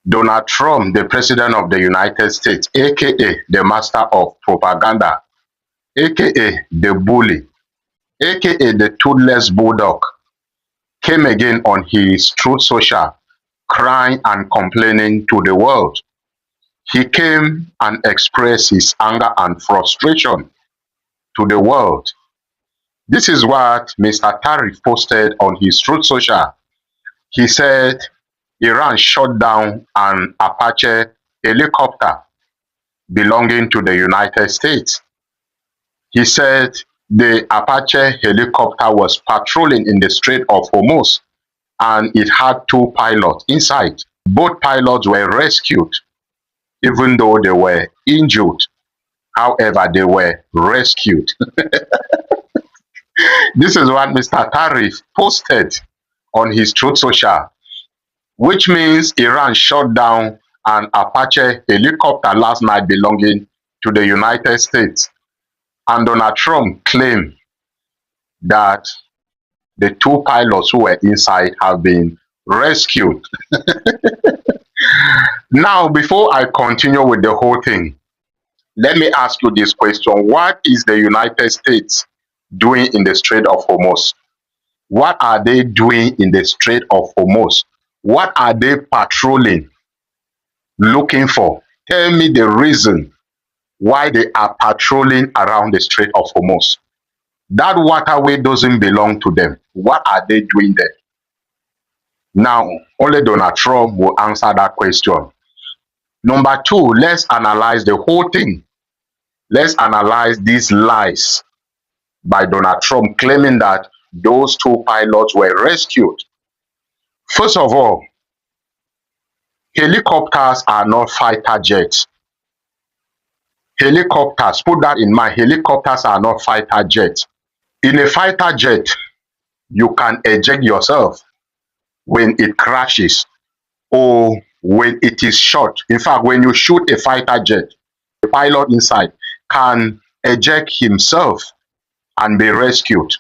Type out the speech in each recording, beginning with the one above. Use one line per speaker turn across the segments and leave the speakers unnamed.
Donald Trump, the President of the United States, aka the Master of Propaganda, aka the Bully, aka the Toothless Bulldog, came again on his Truth Social, crying and complaining to the world. He came and expressed his anger and frustration to the world. This is what Mr. Tariq posted on his Truth Social. He said Iran shot down an Apache helicopter belonging to the United States. He said the Apache helicopter was patrolling in the Strait of Hormuz and it had two pilots inside. Both pilots were rescued, even though they were injured. However, they were rescued. This is what Mr. Tariq posted on his Truth Social, which means Iran shot down an Apache helicopter last night belonging to the United States. And Donald Trump claimed that the two pilots who were inside have been rescued. Now, before I continue with the whole thing, let me ask you this question. What is the United States doing in the Strait of Hormuz? What are they doing in the Strait of Hormuz? What are they patrolling, looking for? Tell me the reason why they are patrolling around the Strait of Hormuz. That waterway doesn't belong to them. What are they doing there? Now, only Donald Trump will answer that question. Number two, let's analyze the whole thing. Let's analyze these lies by Donald Trump claiming that those two pilots were rescued. First of all, helicopters are not fighter jets. Helicopters, put that in mind, helicopters are not fighter jets. In a fighter jet, you can eject yourself when it crashes or when it is shot. In fact, when you shoot a fighter jet, the pilot inside can eject himself and be rescued.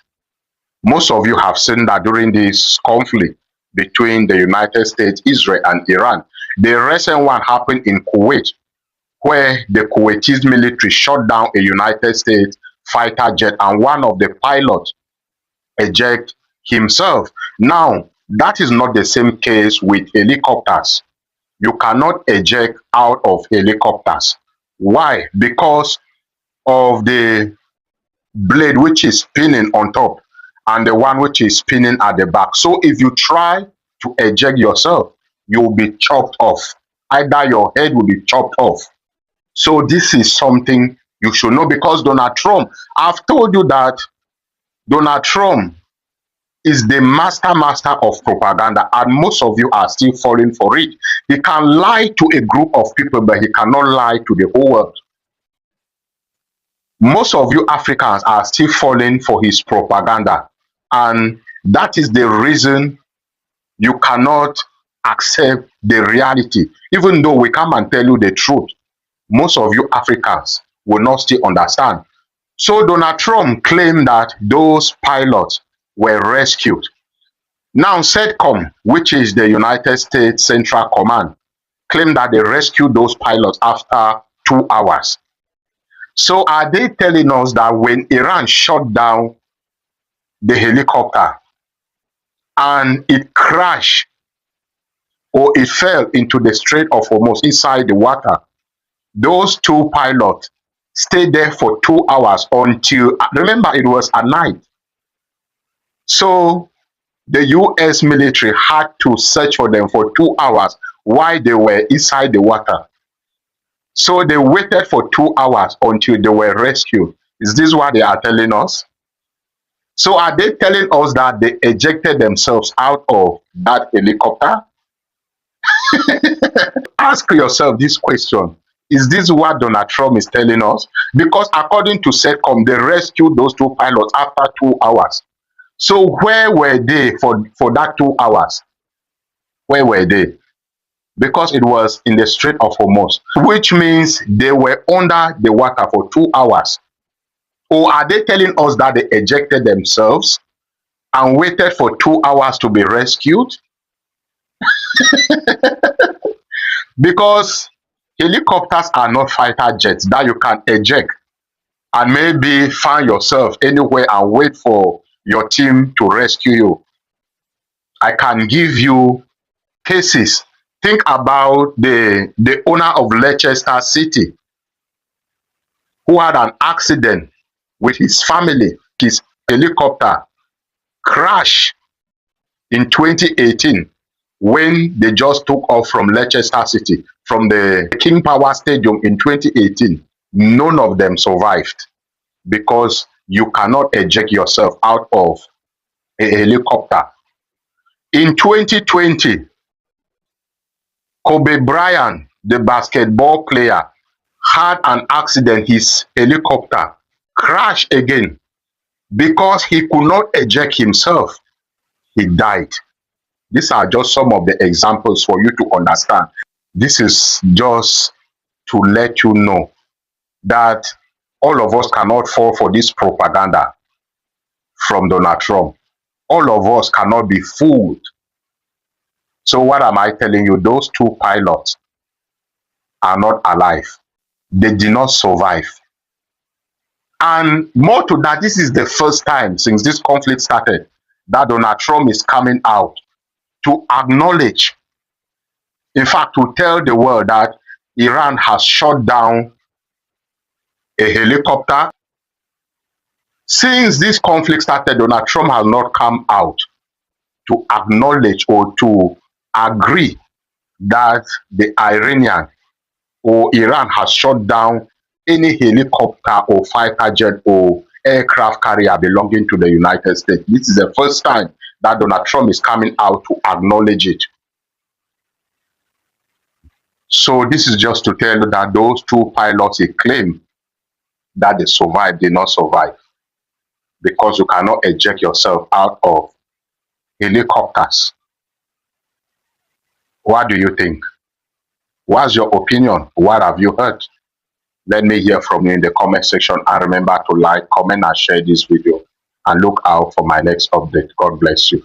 Most of you have seen that during this conflict between the United States, Israel, and Iran. The recent one happened in Kuwait, where the Kuwaiti military shot down a United States fighter jet and one of the pilots ejected himself. Now, that is not the same case with helicopters. You cannot eject out of helicopters. Why? Because of the blade which is spinning on top and the one which is spinning at the back. So if you try to eject yourself, you will be chopped off. Either your head will be chopped off. So this is something you should know, because Donald Trump, I've told you that Donald Trump is the master of propaganda, and most of you are still falling for it. He can lie to a group of people, but he cannot lie to the whole world. Most of you Africans are still falling for his propaganda, and that is the reason you cannot accept the reality. Even though we come and tell you the truth, most of you Africans will not still understand. So Donald Trump claimed that those pilots were rescued. Now CENTCOM, which is the United States Central Command, claimed that they rescued those pilots after 2 hours. So are they telling us that when Iran shot down the helicopter and it crashed or it fell into the Strait of Hormuz inside the water, those two pilots stayed there for 2 hours until, remember, it was at night. So the U.S. military had to search for them for 2 hours while they were inside the water. So they waited for 2 hours until they were rescued. Is this what they are telling us? So are they telling us that they ejected themselves out of that helicopter? Ask yourself this question. Is this what Donald Trump is telling us? Because according to CENTCOM, they rescued those two pilots after 2 hours. So where were they for that 2 hours? Where were they? Because it was in the Strait of Hormuz, which means they were under the water for 2 hours. Or are they telling us that they ejected themselves and waited for 2 hours to be rescued? because helicopters are not fighter jets that you can eject and maybe find yourself anywhere and wait for your team to rescue you. I can give you cases. Think about the owner of Leicester City who had an accident with his family. His helicopter crashed in 2018 when they just took off from Leicester City, from the King Power Stadium in 2018. None of them survived because you cannot eject yourself out of a helicopter. In 2020, Kobe Bryant, the basketball player, had an accident. His helicopter crashed again because he could not eject himself. He died. These are just some of the examples for you to understand. This is just to let you know that all of us cannot fall for this propaganda from Donald Trump. All of us cannot be fooled. So what am I telling you? Those two pilots are not alive. They did not survive. And more to that, this is the first time since this conflict started that Donald Trump is coming out to acknowledge, in fact, to tell the world that Iran has shot down a helicopter. Since this conflict started, Donald Trump has not come out to acknowledge or to agree that the Iranian or Iran has shot down any helicopter or fighter jet or aircraft carrier belonging to the United States. This is the first time that Donald Trump is coming out to acknowledge it. So this is just to tell you that those two pilots, he claimed that they survived, did not survive, because you cannot eject yourself out of helicopters. What do you think? What's your opinion? What have you heard? Let me hear from you in the comment section, and remember to like, comment, and share this video, and look out for my next update. God bless you.